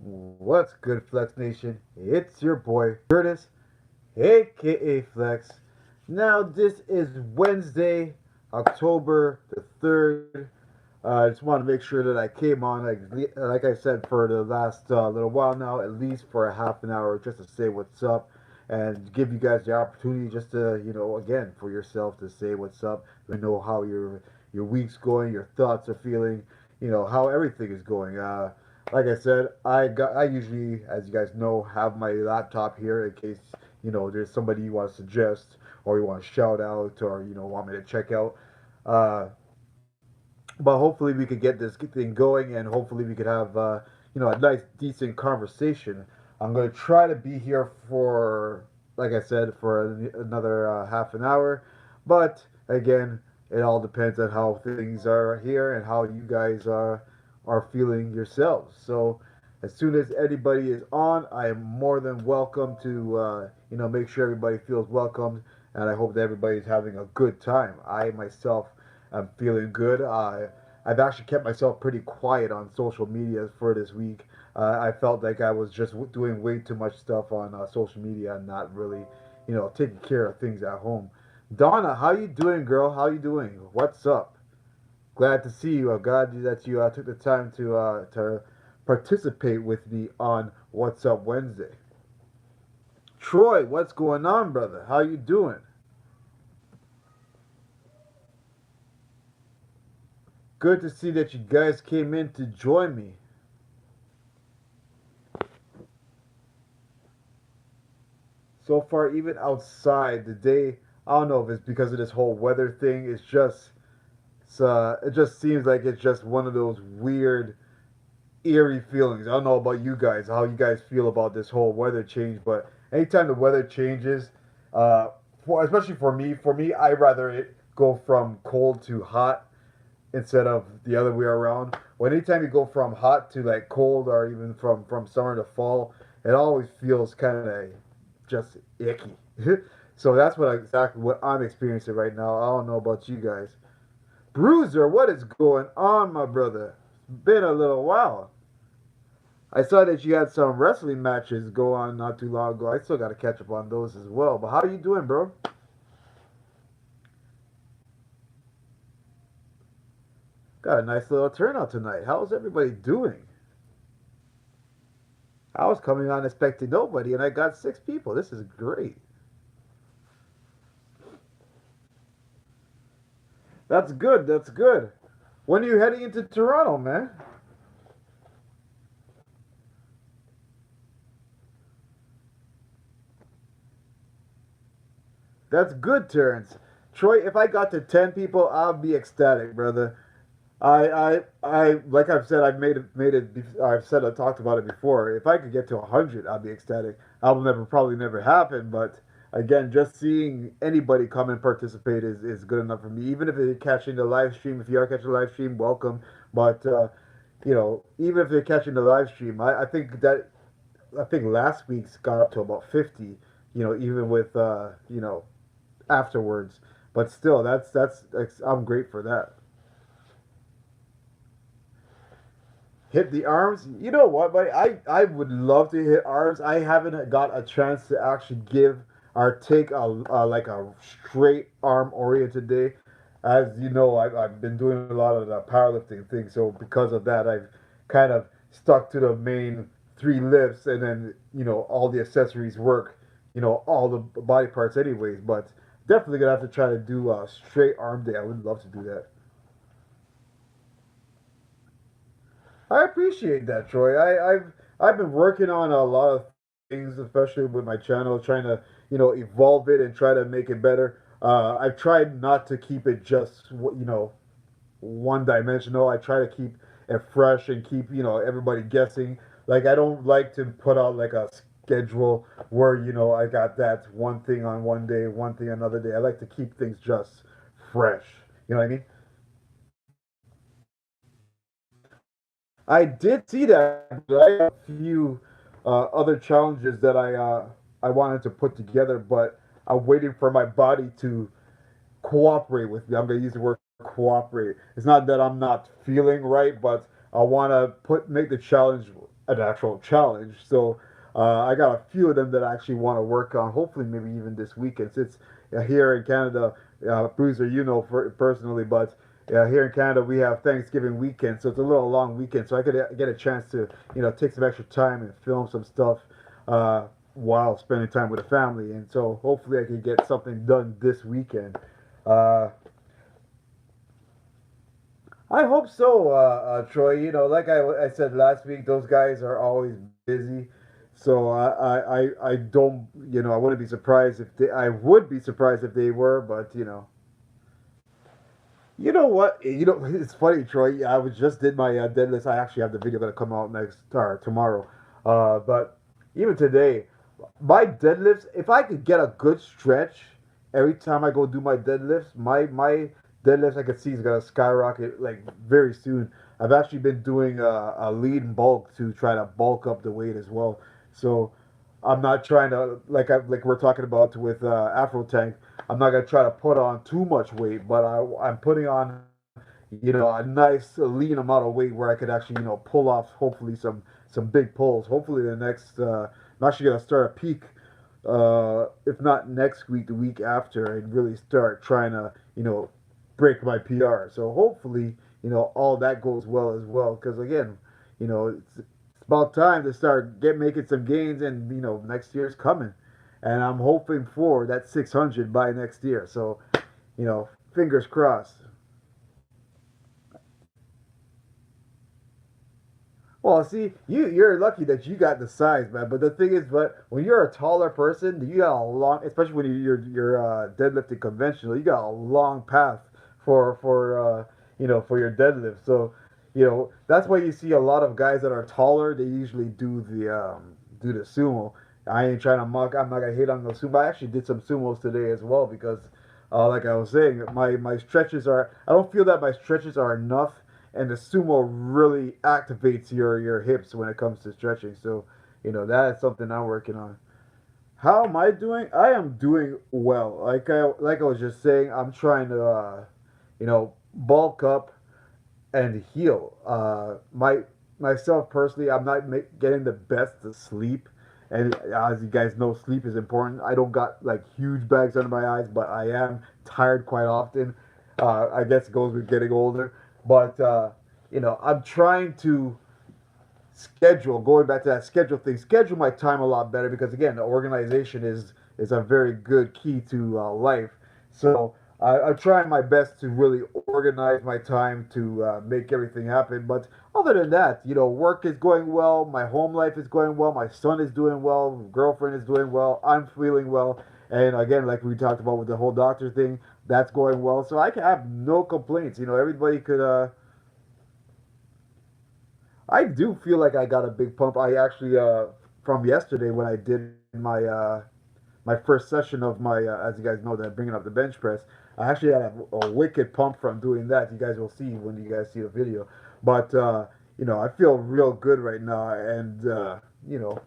What's good, Flex Nation? It's your boy Curtis, aka Flex. Now, this is Wednesday, October the 3rd. I just want to make sure that I came on, like I said, for the last little while now, at least for a half an hour, just to say what's up and give you guys the opportunity just to, again, for yourself to say what's up. Let me know how your week's going, your thoughts are feeling, how everything is going. Like I said, I usually, as you guys know, have my laptop here in case there's somebody you want to suggest or you want to shout out or want me to check out. Uh, but hopefully we could get this thing going and hopefully we could have a nice decent conversation. I'm going to try to be here for, like I said, for another half an hour, but again, it all depends on how things are here and how you guys are feeling yourselves. So as soon as anybody is on, I am more than welcome to make sure everybody feels welcomed, and I hope that everybody's having a good time. I myself am feeling good. I've actually kept myself pretty quiet on social media for this week. I felt like I was just doing way too much stuff on social media and not really, taking care of things at home. Donna, how you doing, girl? How you doing? What's up? Glad to see you. I'm glad that you took the time to participate with me on What's Up Wednesday. Troy, what's going on, brother? How you doing? Good to see that you guys came in to join me. So far, even outside the day, I don't know if it's because of this whole weather thing. It just seems like it's just one of those weird eerie feelings. I don't know about you guys, how you guys feel about this whole weather change, but anytime the weather changes, especially for me, I rather it go from cold to hot instead of the other way around. When anytime you go from hot to like cold, or even from summer to fall, it always feels kind of just icky. So that's exactly what I'm experiencing right now. I don't know about you guys. Bruiser, what is going on, my brother? It's been a little while. I saw that you had some wrestling matches go on not too long ago. I still got to catch up on those as well. But how are you doing, bro? Got a nice little turnout tonight. How's everybody doing? I was coming on expecting nobody, and I got 6 people. This is great. That's good. That's good. When are you heading into Toronto, man? That's good, Terrence. Troy, if I got to 10 people, I'll be ecstatic, brother. Like I've said, I've said, I talked about it before. If I could get to 100, I'd be ecstatic. I will probably never happen, but again, just seeing anybody come and participate is good enough for me. Even if you're catching the live stream, if you are catching the live stream, welcome. But even if they're catching the live stream, I think last week's got up to about 50. Even with afterwards. But still, that's I'm great for that. Hit the arms. You know what, buddy? I would love to hit arms. I haven't got a chance to actually give or take like a straight arm oriented day. As you know, I've been doing a lot of the powerlifting thing, so because of that, I've kind of stuck to the main 3 lifts, and then all the accessories work, all the body parts, anyways. But definitely gonna have to try to do a straight arm day. I would love to do that. I appreciate that, Troy. I've been working on a lot of things, especially with my channel, trying to evolve it and try to make it better. I've tried not to keep it just one dimensional. I try to keep it fresh and keep everybody guessing. Like I don't like to put out like a schedule where I got that one thing on one day, one thing another day. I like to keep things just fresh. You know what I mean? I did see that. But I have a few other challenges that I wanted to put together, but I'm waiting for my body to cooperate with me. I'm going to use the word cooperate. It's not that I'm not feeling right, but I want to make the challenge. an actual challenge. So I got a few of them that I actually want to work on. Hopefully, maybe even this weekend. Since here in Canada, Bruiser, you know personally, but here in Canada we have Thanksgiving weekend, so it's a little long weekend. So I could get a chance to take some extra time and film some stuff while spending time with the family. And so hopefully I can get something done this weekend. Uh, I hope so, Troy. Like I said last week, those guys are always busy. So I don't, I wouldn't be surprised if they, I would be surprised if they were, but you know what? It's funny, Troy. I was just did my deadlifts. I actually have the video gonna come out next or tomorrow. But even today, my deadlifts. If I could get a good stretch every time I go do my deadlifts, my deadlifts I could see is gonna skyrocket like very soon. I've actually been doing a lead and bulk to try to bulk up the weight as well. So I'm not trying to like we're talking about with Afro Tank. I'm not gonna try to put on too much weight, but I'm putting on a nice lean amount of weight where I could actually pull off hopefully some big pulls. Hopefully the next I'm actually gonna start a peak if not next week, the week after, and really start trying to break my PR. So hopefully all that goes well as well because again it's about time to start making some gains, and next year's coming, and I'm hoping for that 600 by next year. So fingers crossed. Well, see, you're lucky that you got the size, man. But the thing is, but when you're a taller person, you got a long, especially when you're deadlifting conventional, you got a long path for your deadlift. So, that's why you see a lot of guys that are taller. They usually do the sumo. I ain't trying to mock. I'm not gonna hate on the sumo. I actually did some sumos today as well because, like I was saying, my stretches are. I don't feel that my stretches are enough, and the sumo really activates your hips when it comes to stretching. So, that is something I'm working on. How am I doing? I am doing well. Like I was just saying, I'm trying to bulk up and heal. Myself personally, I'm not getting the best of sleep, and as you guys know, sleep is important. I don't got like huge bags under my eyes, but I am tired quite often. I guess it goes with getting older, but I'm trying to going back to that schedule thing, schedule my time a lot better because again, the organization is a very good key to life. So I'm trying my best to really organize my time to make everything happen. But other than that, work is going well, my home life is going well, my son is doing well, girlfriend is doing well, I'm feeling well, and again, like we talked about with the whole doctor thing, that's going well. So I can have no complaints. Everybody could. I do feel like I got a big pump. I actually from yesterday when I did my first session of my as you guys know that bringing up the bench press. I actually had a wicked pump from doing that. You guys will see when you guys see the video. But I feel real good right now, and you know,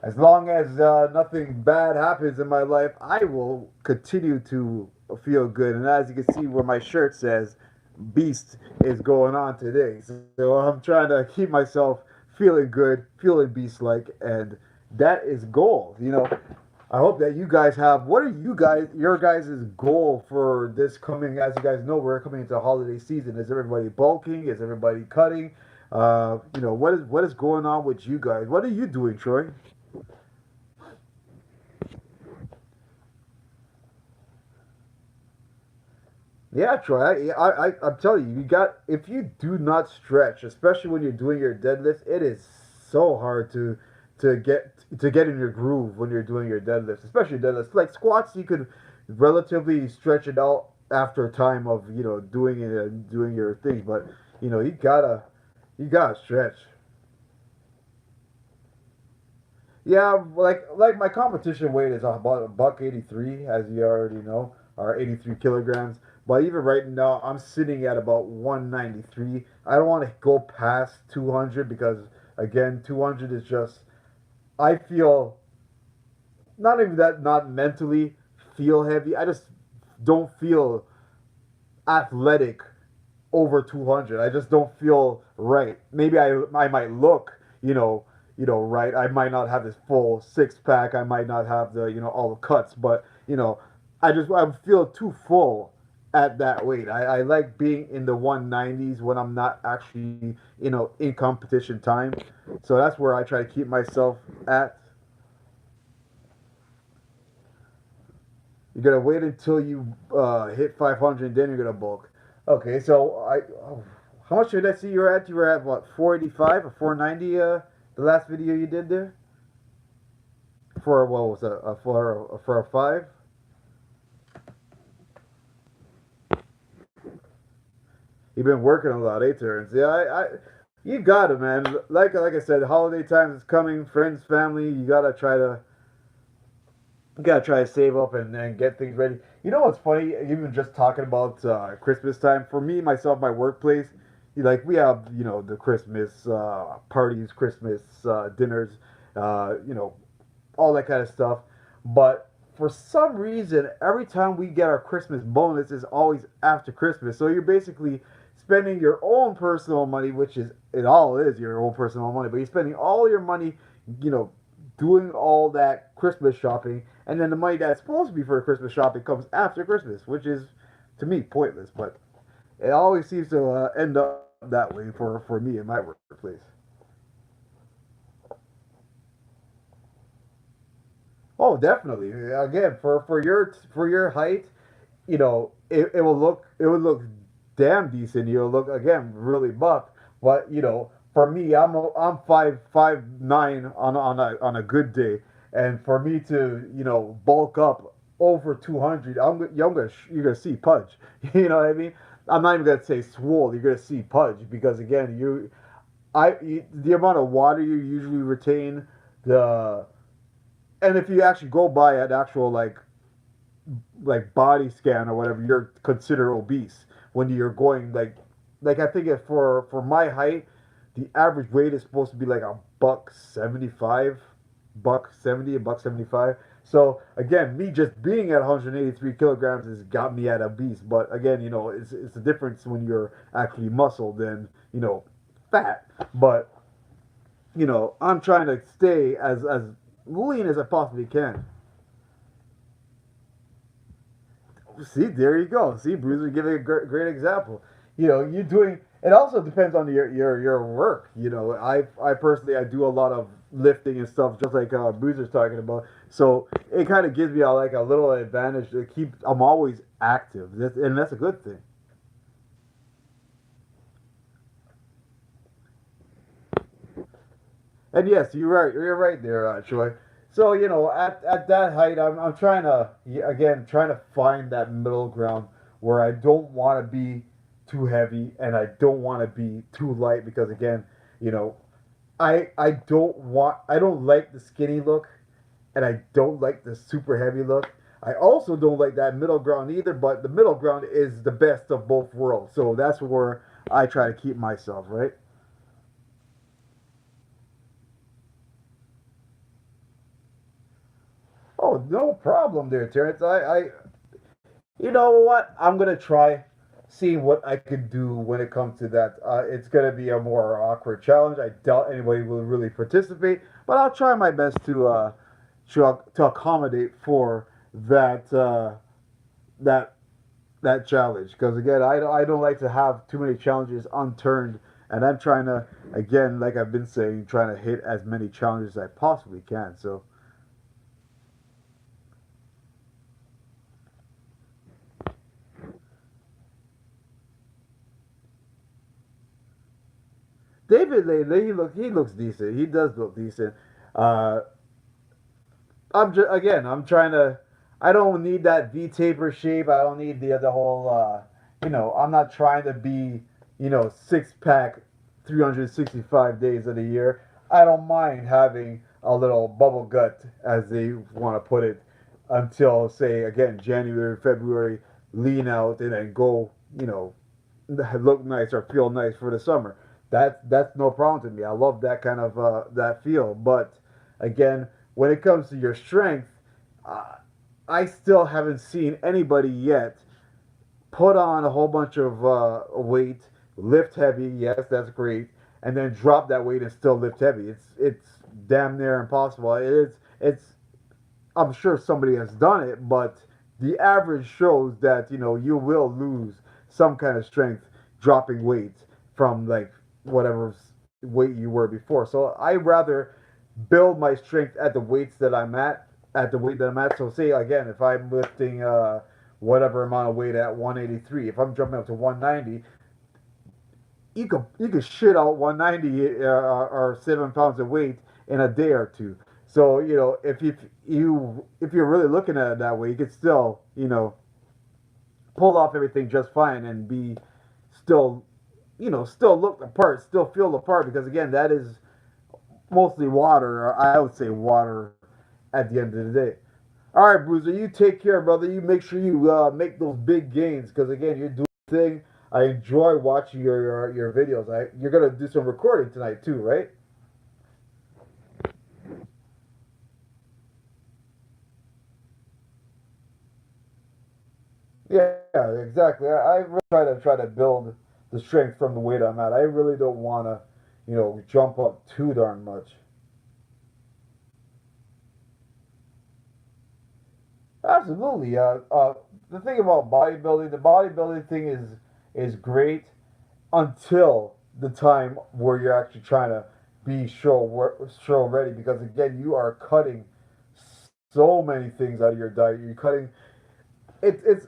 as long as nothing bad happens in my life, I will continue to feel good. And as you can see, where my shirt says "Beast" is going on today, so I'm trying to keep myself feeling good, feeling beast-like, and that is gold. I hope that you guys have. What are your guys' goal for this coming? As you guys know, we're coming into holiday season. Is everybody bulking? Is everybody cutting? What is going on with you guys? What are you doing, Troy? Yeah, Troy. I'm telling you, you got. If you do not stretch, especially when you're doing your deadlifts, it is so hard to get in your groove when you're doing your deadlifts, especially deadlifts. Like squats, you could relatively stretch it out after a time of doing it and doing your thing, but you gotta stretch. Yeah, like my competition weight is about a buck 83, as you already know, or 83 kilograms. But even right now, I'm sitting at about 193. I don't want to go past 200 because again, 200 is just I feel not even that not mentally feel heavy. I just don't feel athletic over 200. I just don't feel right. Maybe I might look, you know, right. I might not have this full six pack. I might not have the, all the cuts, but I feel too full at that weight. I like being in the 190s when I'm not actually, in competition time. So that's where I try to keep myself at. You're gonna wait until you hit 500, then you're gonna bulk. Okay, so how much did I see you were at? You were at what, 485 or 490? The last video you did there for what was it? For a five? You've been working a lot, turns. Yeah, you got it, man. Like I said, holiday time is coming. Friends, family. You gotta try to save up and get things ready. You know what's funny? Even just talking about Christmas time for me, myself, my workplace. Like we have, the Christmas parties, Christmas dinners, all that kind of stuff. But for some reason, every time we get our Christmas bonus is always after Christmas. So you're basically spending your own personal money, which is it all is your own personal money, but you're spending all your money, you know, doing all that Christmas shopping, and then the money that's supposed to be for Christmas shopping comes after Christmas, which is to me pointless. But it always seems to end up that way for me in my workplace. Oh, definitely. Again, for your height, it would look damn decent. You'll look again really buff. But for me, I'm 5'9" on a good day, and for me to bulk up over 200, you're gonna see pudge. You know what I mean? I'm not even gonna say swole. You're gonna see pudge because again, the amount of water you usually retain, the and if you actually go by an actual like body scan or whatever, you're considered obese when you're going like I think for my height, the average weight is supposed to be like a buck 75, buck 70, a buck 75. So again, me just being at 183 kilograms has got me at obese. But again, it's a difference when you're actually muscle than fat. But I'm trying to stay as lean as I possibly can. See, there you go. See, Bruiser giving a great example. You're doing. It also depends on your work. I personally I do a lot of lifting and stuff, just like Bruiser's talking about. So it kind of gives me like a little advantage to keep. I'm always active, and that's a good thing. And yes, you're right. You're right there, Troy. So at that height, I'm trying to again trying to find that middle ground where I don't want to be too heavy and I don't want to be too light because again, you know, I don't like the skinny look and I don't like the super heavy look. I also don't like that middle ground either, but the middle ground is the best of both worlds. So that's where I try to keep myself, right? Oh, no problem there, Terrence. You know what? I'm gonna try seeing what I can do when it comes to that. It's gonna be a more awkward challenge. I doubt anybody will really participate, but I'll try my best to accommodate for that that challenge. Because again, I don't like to have too many challenges unturned, and I'm trying to again, like I've been saying, trying to hit as many challenges as I possibly can. So David lately, he looks decent. He does look decent. Uh, I'm trying to. I don't need that V taper shape. I don't need the whole. I'm not trying to be six pack, 365 days of the year. I don't mind having a little bubble gut, as they want to put it, until say again January, February, lean out and then go. Look nice or feel nice for the summer. That's no problem to me. I love that kind of that feel. But again, when it comes to your strength, uh, I still haven't seen anybody yet put on a whole bunch of weight, lift heavy. Yes, that's great. and then drop that weight and still lift heavy. It's damn near impossible. It's I'm sure somebody has done it, but the average shows that you will lose some kind of strength dropping weight from like whatever weight you were before. So I rather build my strength at the weights that at the weight that I'm at. So say again, if I'm lifting whatever amount of weight at 183, if I'm jumping up to 190, you could shit out 190 or 7 pounds of weight in a day or two. So if you're really looking at it that way, you could still pull off everything just fine and be still still look the part, still feel the part because again that is mostly water. Or I would say water at the end of the day. All right, Bruiser, you take care, brother. You make sure you make those big gains because again you're doing the thing. I enjoy watching your videos. You're gonna do some recording tonight too, right? Yeah, exactly. I really try to build the strength from the weight I'm at. I really don't want to, jump up too darn much. Absolutely. The thing about bodybuilding, the bodybuilding thing is great until the time where you're actually trying to be show ready because again you are cutting so many things out of your diet. You're cutting it's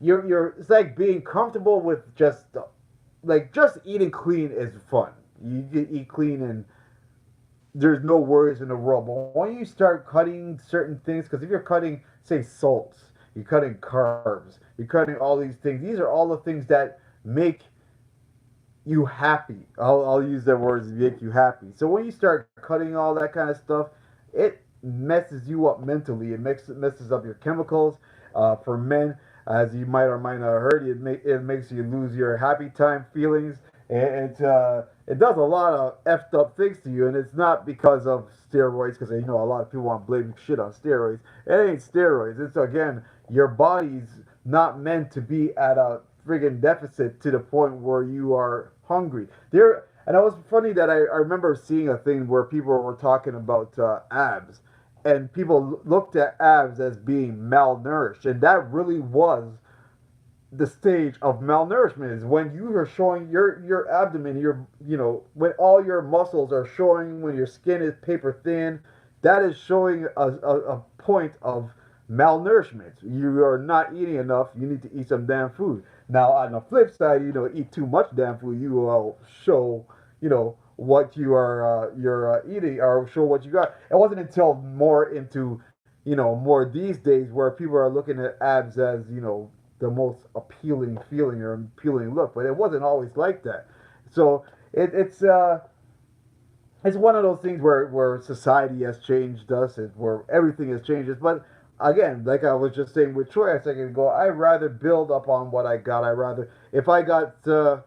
you're it's like being comfortable with just eating clean is fun. You eat clean and there's no worries in the world. But when you start cutting certain things, because if you're cutting, say, salts, you're cutting carbs, you're cutting all these things. These are all the things that make you happy. I'll use that words make you happy. So when you start cutting all that kind of stuff, it messes you up mentally. Messes up your chemicals. For men, as you might or might not have heard, it makes you lose your happy time feelings. It does a lot of effed up things to you, and it's not because of steroids. Because a lot of people want to blame shit on steroids. It ain't steroids. It's again your body's not meant to be at a friggin' deficit to the point where you are hungry. And it was funny that I remember seeing a thing where people were talking about abs, and people looked at abs as being malnourished, and that really was the stage of malnourishment is when you are showing your abdomen, when all your muscles are showing, when your skin is paper thin, that is showing a point of malnourishment. You are not eating enough. You need to eat some damn food. Now, on the flip side, eat too much damn food, you will show, what you're eating or show what you got. It wasn't until more into, more these days where people are looking at abs as, the most appealing feeling or appealing look, but it wasn't always like that. So it's one of those things where society has changed us and where everything has changed us. But again, like I was just saying with Troy a second ago, I rather build up on what I got. I rather if I got well,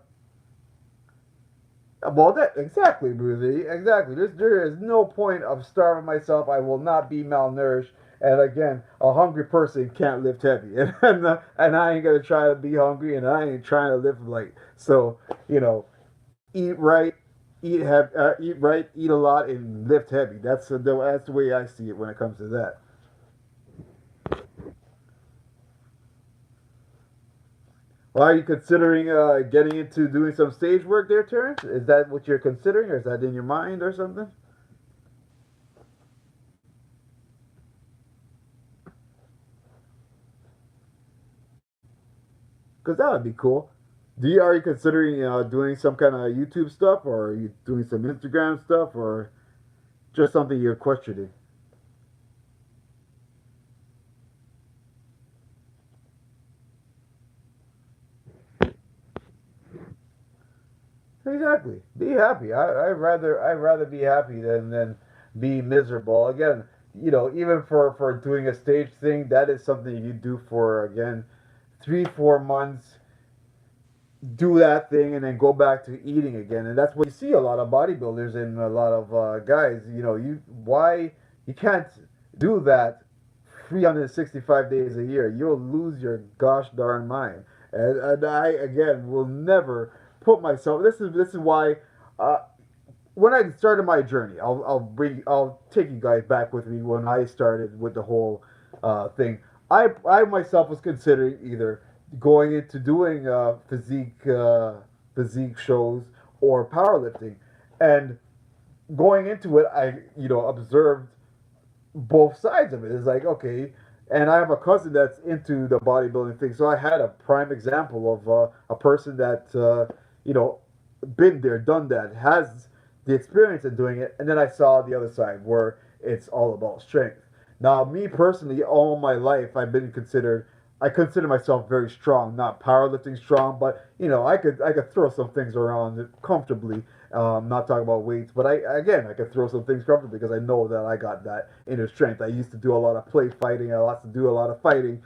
that exactly, Bruzy, exactly. There is no point of starving myself. I will not be malnourished. And again, a hungry person can't lift heavy, and I ain't gonna try to be hungry, and I ain't trying to lift light. So eat right, eat right, eat a lot, and lift heavy. That's the way I see it when it comes to that. Well, are you considering getting into doing some stage work there, Terrence? Is that what you're considering, or is that in your mind or something? Because that would be cool. Are you considering doing some kind of YouTube stuff, or are you doing some Instagram stuff, or just something you're questioning? Exactly. Be happy. I'd rather be happy than be miserable. Again, even for doing a stage thing, that is something you do for again 3 4 months, do that thing and then go back to eating again. And that's what you see a lot of bodybuilders and a lot of guys. You can't do that 365 days a year. You'll lose your gosh darn mind. And I again will never put myself. This is why. Uh, when I started my journey, I'll take you guys back with me when I started with the whole thing. I myself was considering either going into doing physique shows or powerlifting, and going into it, I observed both sides of it. It's like, okay, and I have a cousin that's into the bodybuilding thing, so I had a prime example of a person that you know been there, done that, has the experience in doing it, and then I saw the other side where it's all about strength. Now, me personally, all my life I've been considered. I consider myself very strong, not powerlifting strong, but I could throw some things around comfortably. Not talking about weights, but I could throw some things comfortably because I know that I got that inner strength. I used to do a lot of play fighting. I used to do a lot of fighting,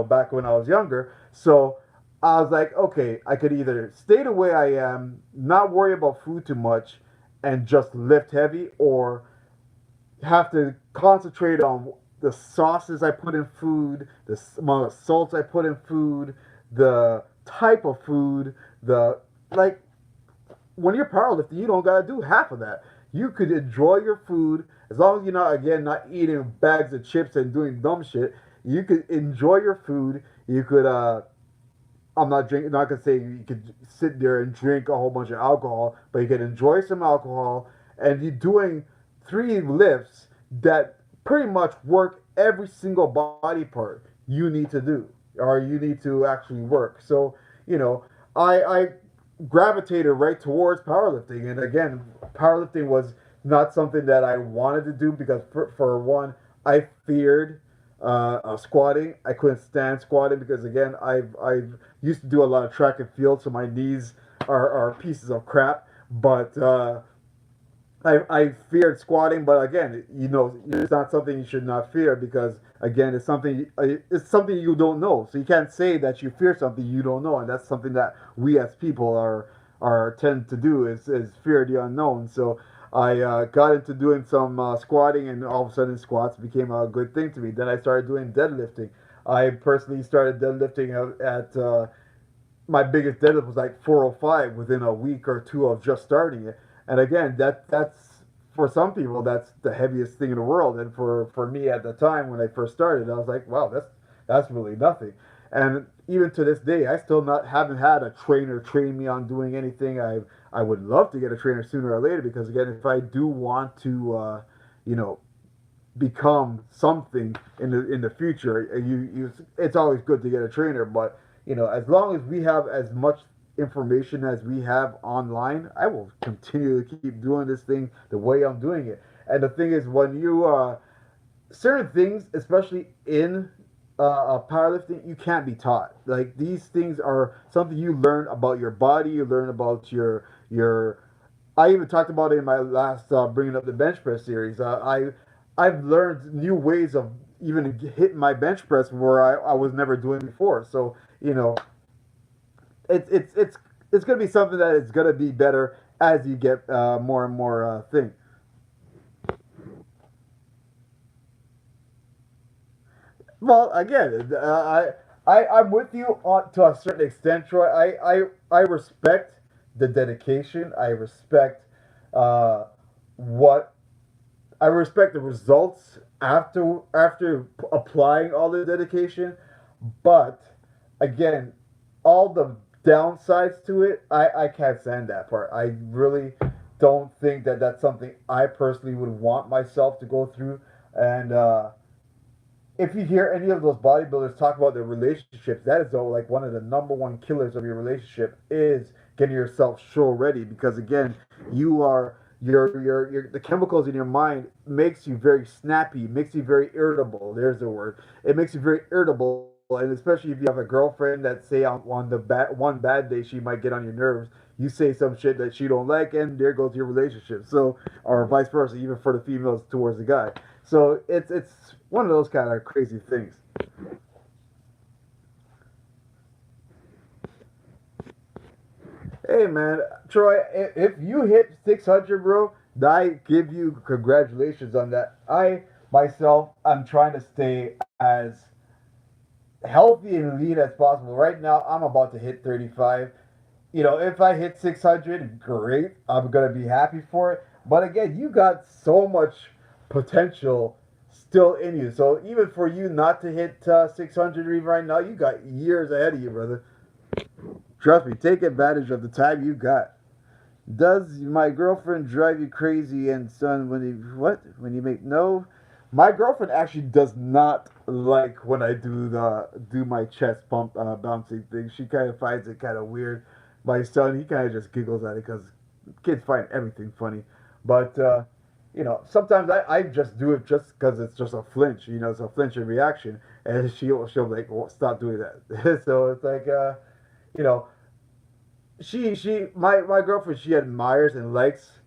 back when I was younger. So I was like, okay, I could either stay the way I am, not worry about food too much, and just lift heavy, or have to concentrate on the sauces I put in food, the amount of salt I put in food, the type of food, the like when you're powerlifting, you don't gotta do half of that. You could enjoy your food as long as you're not eating bags of chips and doing dumb shit. You could enjoy your food. You could I'm not drinking. Not gonna say you could sit there and drink a whole bunch of alcohol, but you can enjoy some alcohol, and you're doing three lifts that pretty much work every single body part you need to do or you need to actually work. So I gravitated right towards powerlifting, and again, powerlifting was not something that I wanted to do because for one, I feared squatting. I couldn't stand squatting because again, I've used to do a lot of track and field, so my knees are pieces of crap. But I feared squatting, but again, it's not something you should not fear because again, it's something you don't know. So you can't say that you fear something you don't know, and that's something that we as people are tend to do is fear the unknown. So I got into doing some squatting, and all of a sudden, squats became a good thing to me. Then I started doing deadlifting. I personally started deadlifting at my biggest deadlift was like 405 within a week or two of just starting it. And again, that's for some people that's the heaviest thing in the world. And for me at the time when I first started, I was like, wow, that's really nothing. And even to this day, I still not haven't had a trainer train me on doing anything. I would love to get a trainer sooner or later because again, if I do want to, you know, become something in the future, it's always good to get a trainer. But as long as we have as much information as we have online, I will continue to keep doing this thing the way I'm doing it. And the thing is, when you certain things, especially in powerlifting, you can't be taught. Like these things are something you learn about your body. You learn about your. I even talked about it in my last bringing up the bench press series. I've learned new ways of even hitting my bench press where I was never doing before. So it's gonna be something that is gonna be better as you get more and more thing. Well, again, I'm with you to a certain extent, Troy. I respect the dedication. I respect uh, what I respect the results after applying all the dedication, but again, all the downsides to it, I can't stand that part. I really don't think that that's something I personally would want myself to go through. And if you hear any of those bodybuilders talk about their relationships, that is though like one of the number one killers of your relationship is getting yourself show ready because again, you are your the chemicals in your mind makes you very snappy, makes you very irritable. There's the word. It makes you very irritable, and especially if you have a girlfriend that say on the one bad day she might get on your nerves. You say some shit that she don't like, and there goes your relationship. So, or vice versa, even for the females towards the guy. So it's one of those kind of crazy things. Hey man, Troy, if you hit 600, bro, I give you congratulations on that. I myself, I'm trying to stay as healthy and lean as possible. Right now, I'm about to hit 35. if I hit 600, great. I'm gonna be happy for it. But again, you got so much potential still in you. So even for you not to hit 600 even right now, you got years ahead of you, brother. Trust me, take advantage of the time you got. Does my girlfriend drive you crazy and son when you what? When you make no? My girlfriend actually does not like when I do my chest pump bouncing thing. She kind of finds it kind of weird. My son, he kind of just giggles at it because kids find everything funny. But sometimes I just do it just because it's just a flinch. It's a flinching reaction, and she'll be like, well, stop doing that. So it's like you know my girlfriend, she admires and likes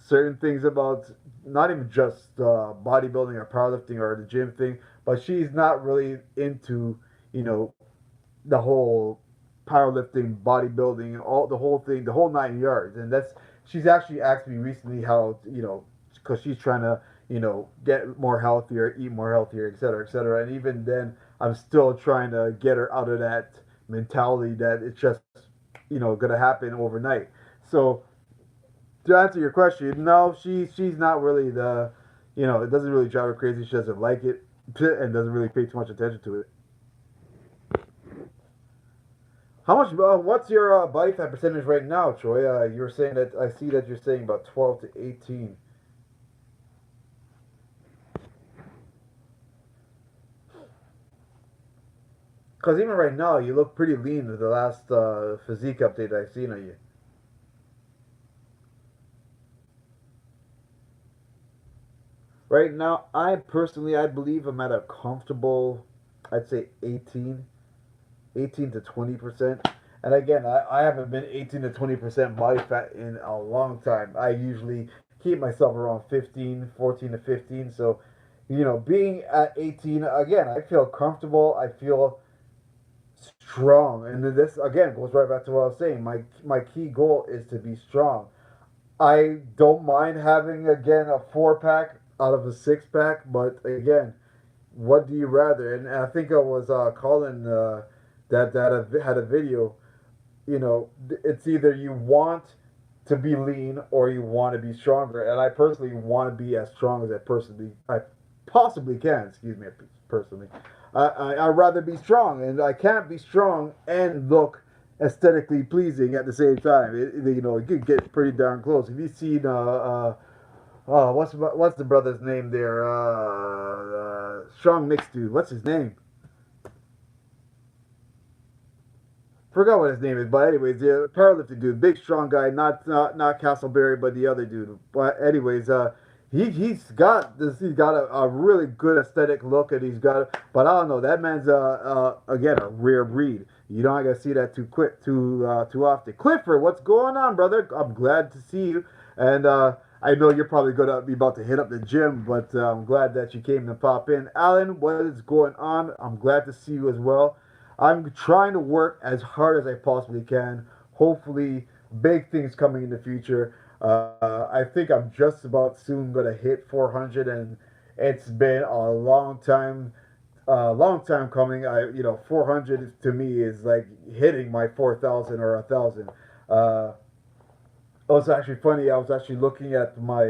certain things about not even just bodybuilding or powerlifting or the gym thing, but she's not really into you know the whole powerlifting, bodybuilding, all the whole thing, the whole 9 yards. And that's she's actually asked me recently how because she's trying to get more healthier, eat more healthier, et cetera, et cetera. And even then, I'm still trying to get her out of that mentality that it's just gonna happen overnight. So to answer your question, no, she's not really it doesn't really drive her crazy. She doesn't like it and doesn't really pay too much attention to it. How much? What's your body fat percentage right now, Troy? You were saying that I see that you're saying about 12 to 18. Because even right now, you look pretty lean with the last physique update I've seen of you. Right now, I believe I'm at a comfortable, I'd say 18 to 20%. And again, I haven't been 18 to 20% body fat in a long time. I usually keep myself around 15, 14 to 15. So, being at 18, again, I feel comfortable. I feel strong. And then this, again, goes right back to what I was saying. My key goal is to be strong. I don't mind having, again, a four pack out of a six pack. But again, what do you rather? And I think it was Colin that had a video. It's either you want to be lean or you want to be stronger. And I personally want to be as strong as I possibly can. Excuse me, personally. I'd rather be strong, and I can't be strong and look aesthetically pleasing at the same time. It could get pretty darn close. Have you seen what's the brother's name there? Strong mixed dude. What's his name? Forgot what his name is, but anyways, the powerlifting dude, big strong guy, not Castleberry, but the other dude. But anyways, he's got a really good aesthetic look, and he's got, but I don't know, that man's again a rare breed. You don't gotta see that too often. Clifford, what's going on, brother? I'm glad to see you, and I know you're probably gonna be about to hit up the gym, but I'm glad that you came to pop in. Alan, what is going on? I'm glad to see you as well. I'm trying to work as hard as I possibly can. Hopefully, big things coming in the future. I think I'm just about soon gonna hit 400, and it's been a long time coming. 400 to me is like hitting my 4,000 or 1,000. Uh, it was actually funny. I was actually looking at my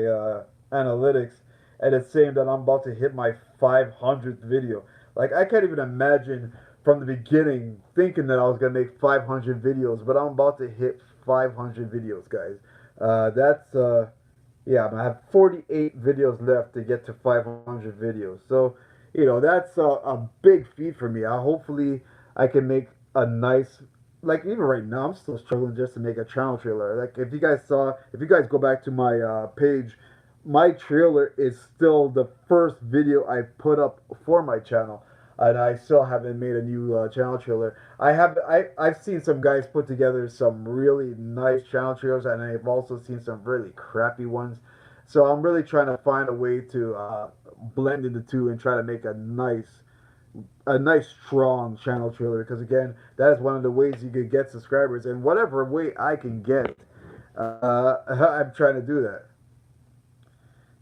analytics, and it's saying that I'm about to hit my 500th video. Like I can't even imagine from the beginning thinking that I was gonna make 500 videos, but I'm about to hit 500 videos, guys. That's yeah. I have 48 videos left to get to 500 videos. So that's a big feat for me. Hopefully I can make a nice, like even right now I'm still struggling just to make a channel trailer. Like if you guys go back to my page, my trailer is still the first video I put up for my channel, and I still haven't made a new channel trailer. I've seen some guys put together some really nice channel trailers, and I've also seen some really crappy ones. So I'm really trying to find a way to blend in the two and try to make a nice strong channel trailer, because again, that is one of the ways you could get subscribers, and whatever way I can get, I'm trying to do that.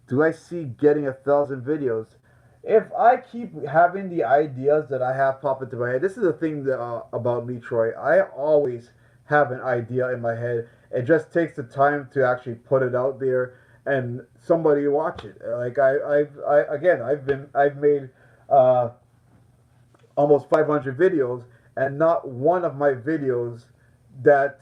Do I see getting 1,000 videos? If I keep having the ideas that I have pop into my head, this is the thing that, about me, Troy. I always have an idea in my head. It just takes the time to actually put it out there and somebody watch it. Like I've made uh, almost 500 videos, and not one of my videos that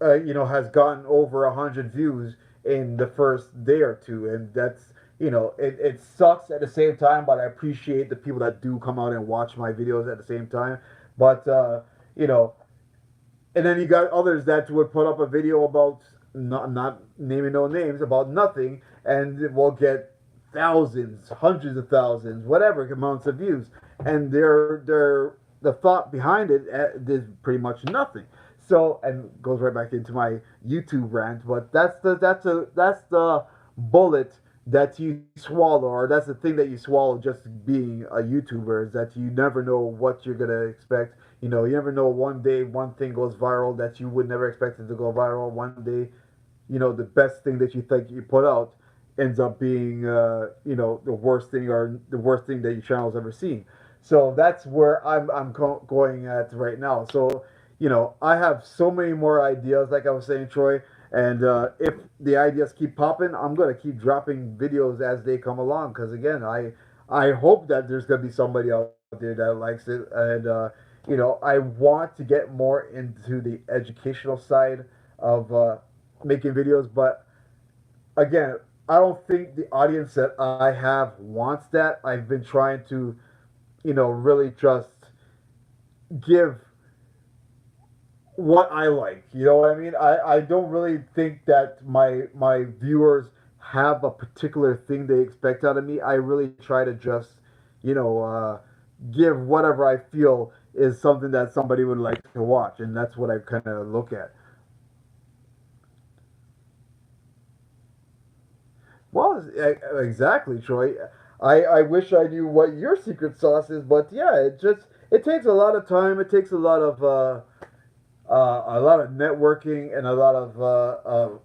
has gotten over 100 views in the first day or two, and that's it sucks at the same time, but I appreciate the people that do come out and watch my videos at the same time. But you know, and then you got others that would put up a video about not naming no names about nothing, and it will get thousands, hundreds of thousands, whatever amounts of views, and they're the thought behind it is pretty much nothing. So, and goes right back into my YouTube rant, but that's the bullet that you swallow, or that's the thing that you swallow just being a YouTuber, is that you never know what you're gonna expect. You never know, one day one thing goes viral that you would never expect it to go viral. One day, the best thing that you think you put out ends up being, the worst thing, or the worst thing that your channel's ever seen. So that's where I'm going at right now. So, I have so many more ideas, like I was saying, Troy. And if the ideas keep popping, I'm gonna keep dropping videos as they come along. Because again, I hope that there's gonna be somebody out there that likes it, and I want to get more into the educational side of making videos. But again, I don't think the audience that I have wants that. I've been trying to, really just give what I like. You know what I mean? I don't really think that my viewers have a particular thing they expect out of me. I really try to just, you know, uh, give whatever I feel is something that somebody would like to watch, and that's what I kind of look at. Well, exactly, Troy. I wish I knew what your secret sauce is, but yeah, it takes a lot of time. It takes a lot of networking, and a lot of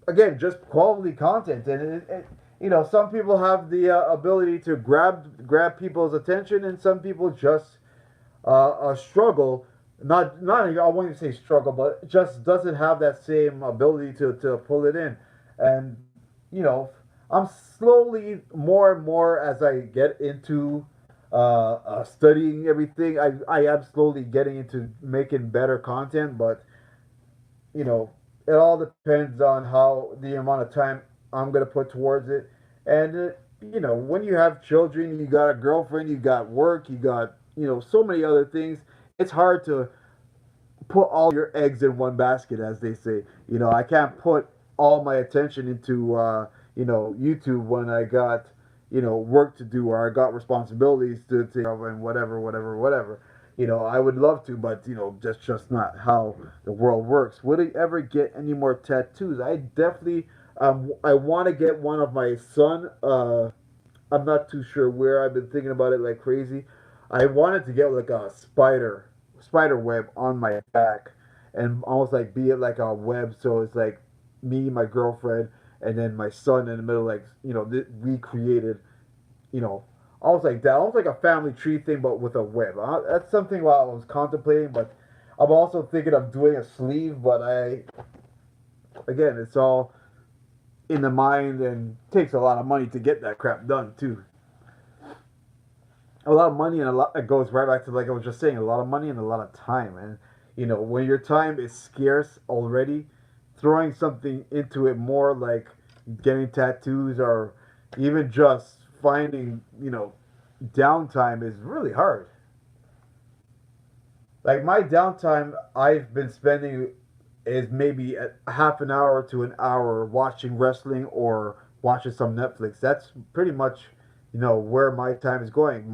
again, just quality content. And some people have the ability to grab people's attention, and some people just struggle. Not I won't even say struggle, but just doesn't have that same ability to pull it in. And you know, I'm slowly, more and more, as I get into studying everything, I am slowly getting into making better content. But you know, it all depends on how the amount of time I'm gonna put towards it. And when you have children, you got a girlfriend, you got work, you got so many other things. It's hard to put all your eggs in one basket, as they say. I can't put all my attention into YouTube when I got work to do, or I got responsibilities to and whatever, whatever, whatever. I would love to, but that's just not how the world works. Would I ever get any more tattoos? I definitely I want to get one of my son. I'm not too sure where. I've been thinking about it like crazy. I wanted to get like a spider web on my back, and almost like be it like a web. So it's like me, my girlfriend, and then my son in the middle. Like we created, you know, almost like that, almost like a family tree thing, but with a web. That's something while I was contemplating. But I'm also thinking of doing a sleeve. But again, it's all in the mind, and takes a lot of money to get that crap done too. A lot of money, and a lot, it goes right back to, like I was just saying, a lot of money and a lot of time. And when your time is scarce already, throwing something into it more, like getting tattoos, or even just finding downtime, is really hard. Like my downtime I've been spending is maybe a half an hour to an hour watching wrestling, or watching some Netflix. That's pretty much where my time is going.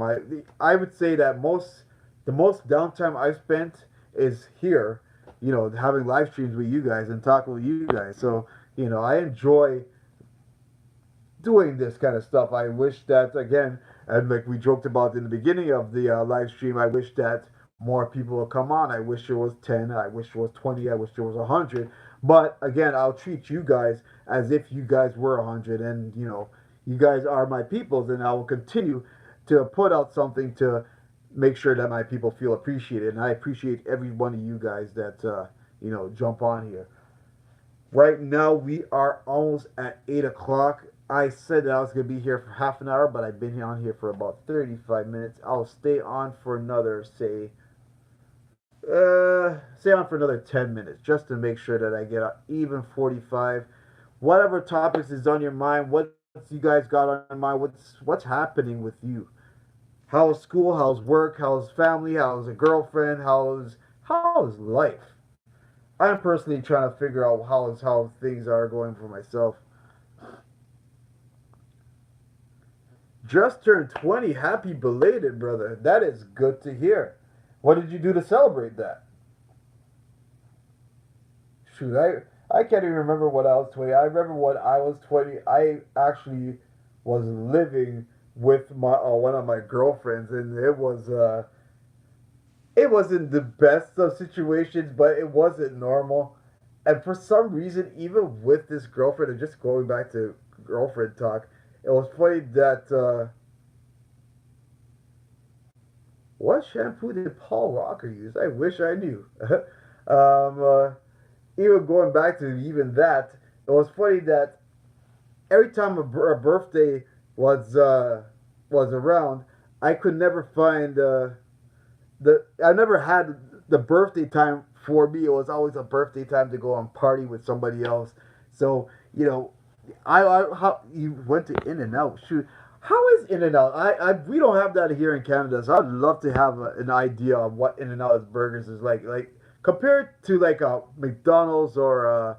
I would say that the most downtime I've spent is here, having live streams with you guys and talking with you guys. So I enjoy doing this kind of stuff. I wish that, again, and like we joked about in the beginning of the live stream, I wish that more people would come on. I wish it was 10. I wish it was 20. I wish it was 100. But again, I'll treat you guys as if you guys were 100, and you guys are my peoples, and I will continue to put out something to make sure that my people feel appreciated. And I appreciate every one of you guys that jump on here. Right now we are almost at 8 o'clock. I said that I was gonna be here for half an hour, but I've been on here for about 35 minutes. I'll stay on for another stay on for another 10 minutes just to make sure that I get an even 45. Whatever topics is on your mind, what you guys got on your mind, what's happening with you? How's school? How's work? How's family? How's a girlfriend? How's life? I'm personally trying to figure out how things are going for myself. Just turned 20. Happy belated, brother. That is good to hear. What did you do to celebrate that? Shoot, I can't even remember when I was 20. I remember when I was 20, I actually was living with my one of my girlfriends, and it wasn't the best of situations, but it wasn't normal. And for some reason, even with this girlfriend, and just going back to girlfriend talk, it was funny that what shampoo did Paul Walker use? I wish I knew. Even going back to even that, it was funny that every time a birthday was around, I could never find the I never had the birthday time for me. It was always a birthday time to go and party with somebody else. So I how you went to In and Out? Shoot, how is In and Out? I we don't have that here in Canada, so I'd love to have an idea of what In and Out burgers is like. Like compared to like a McDonald's or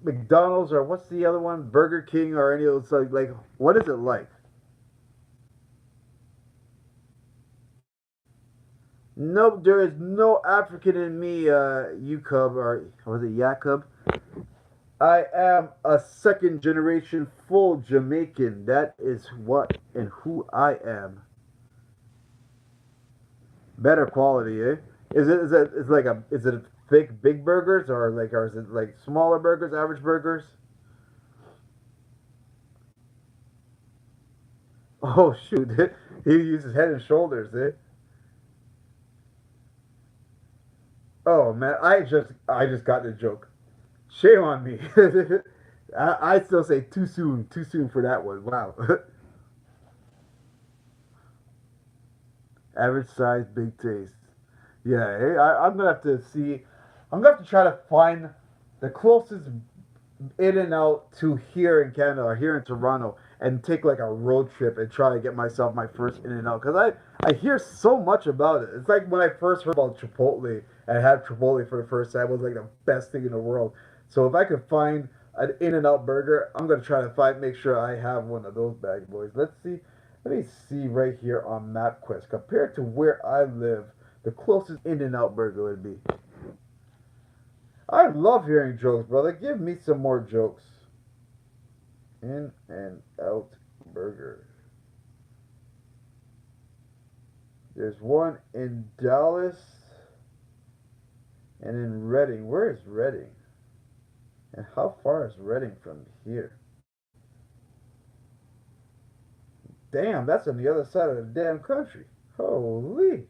McDonald's or what's the other one? Burger King or any of those like what is it like? Nope, there is no African in me, you cub, or was it Yakub? I am a second generation full Jamaican. That is what and who I am. Better quality, eh? Is it thick big burgers or is it like smaller burgers, average burgers? Oh shoot, he uses head and shoulders, eh? Oh man, I just got the joke. Shame on me. I still say too soon for that one. Wow. Average size, big taste. Yeah, hey, I'm gonna have to see. I'm gonna have to try to find the closest in and out to here in Canada or here in Toronto and take like a road trip and try to get myself my first in and out because I hear so much about it. It's like when I first heard about Chipotle and had Chipotle for the first time, it was like the best thing in the world. So if I could find an in and out burger, I'm gonna try to make sure I have one of those bad boys. Let's see. Let me see right here on MapQuest. Compared to where I live, the closest in and out burger would be. I love hearing jokes, brother. Give me some more jokes. In and out burger. There's one in Dallas and in Reading. Where is Reading? And how far is Reading from here? Damn, that's on the other side of the damn country. Holy.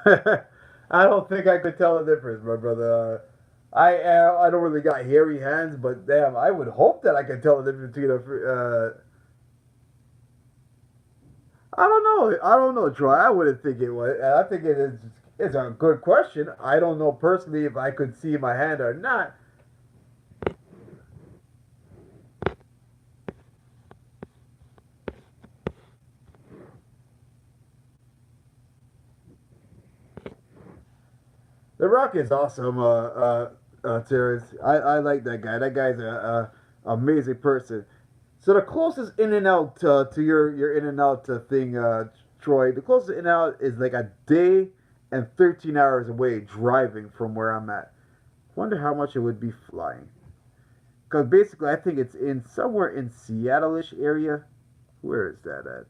I don't think I could tell the difference, my brother. I don't really got hairy hands, but damn, I would hope that I could tell the difference between I don't know. I don't know, Troy. I wouldn't think it was. I think it is. It's a good question. I don't know personally if I could see my hand or not. The Rock is awesome, Terrence. I like that guy. That guy's a amazing person. So the closest in and out to your in and out thing, Troy. The closest in and out is like a day and 13 hours away driving from where I'm at. Wonder how much it would be flying. because basically I think it's in somewhere in Seattle-ish area. Where is that at?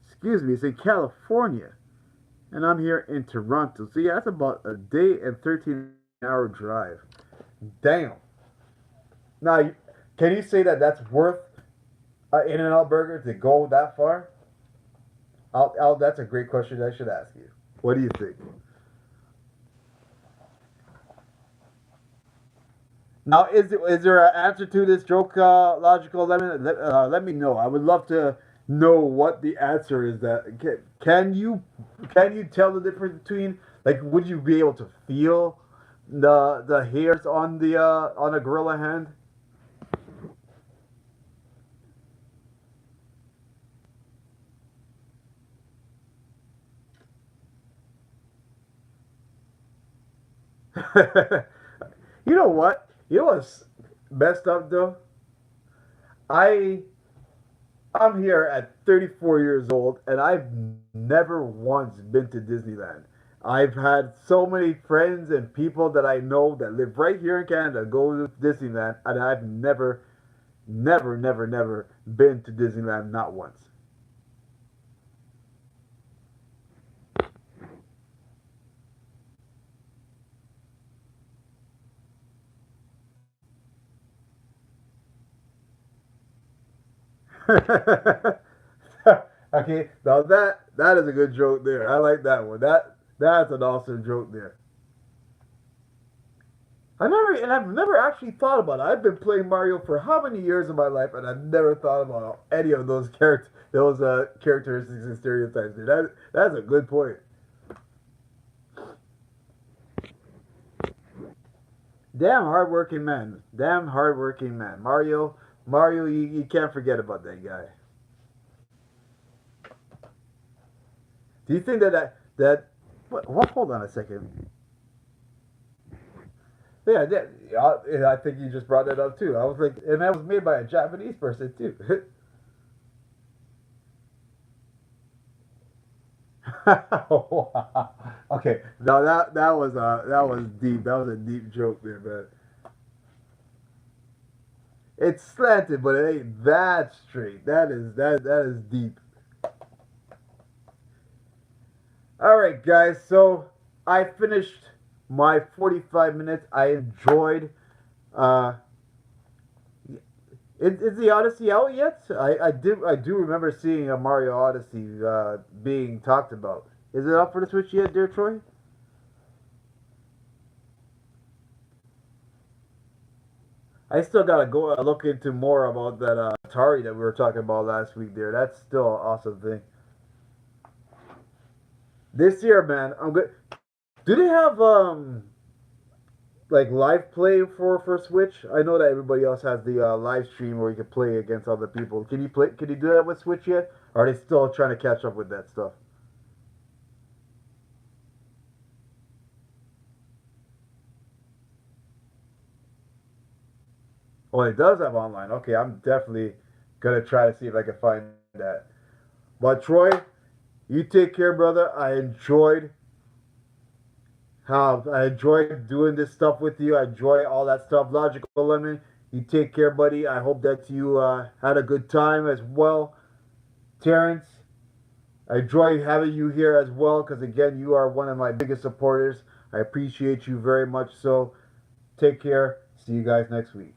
Excuse me, it's in California, and I'm here in Toronto. So yeah, that's about a day and 13-hour drive. Damn. Now, can you say that that's worth an In-N-Out burger to go that far? That's a great question I should ask you. What do you think? Now, is there an answer to this joke, logical? Let me know. I would love to know what the answer is. That can you tell the difference between, like, would you be able to feel the hairs on a gorilla hand? You know what? You know what's messed up though? I I'm here at 34 years old, and I've never once been to Disneyland. I've had so many friends and people that I know that live right here in Canada go to Disneyland, and I've never been to Disneyland, not once. Okay, now that is a good joke there. I like that one. That's an awesome joke there. I've never actually thought about it. I've been playing Mario for how many years of my life, and I've never thought about any of those characteristics and stereotypes. Dude. That's a good point. Damn hardworking man. Damn hardworking man. Mario, you can't forget about that guy. Do you think what, hold on a second. Yeah, I think you just brought that up too. I was like, and that was made by a Japanese person too. Okay, no, that was deep. That was a deep joke there, man. It's slanted, but it ain't that straight. That is deep. All right, guys. So I finished my 45 minutes. I enjoyed. Uh, is the Odyssey out yet? I do remember seeing a Mario Odyssey being talked about. Is it up for the Switch yet, dear Troy? I still gotta go look into more about that Atari that we were talking about last week. There, that's still an awesome thing. This year, man, I'm good. Do they have like live play for Switch? I know that everybody else has the live stream where you can play against other people. Can you play? Can you do that with Switch yet? Or are they still trying to catch up with that stuff? Oh, it does have online. Okay, I'm definitely gonna try to see if I can find that. But Troy, you take care, brother. I enjoyed doing this stuff with you. I enjoy all that stuff. Logical Lemon, you take care, buddy. I hope that you had a good time as well. Terrence, I enjoy having you here as well because, again, you are one of my biggest supporters. I appreciate you very much. So take care. See you guys next week.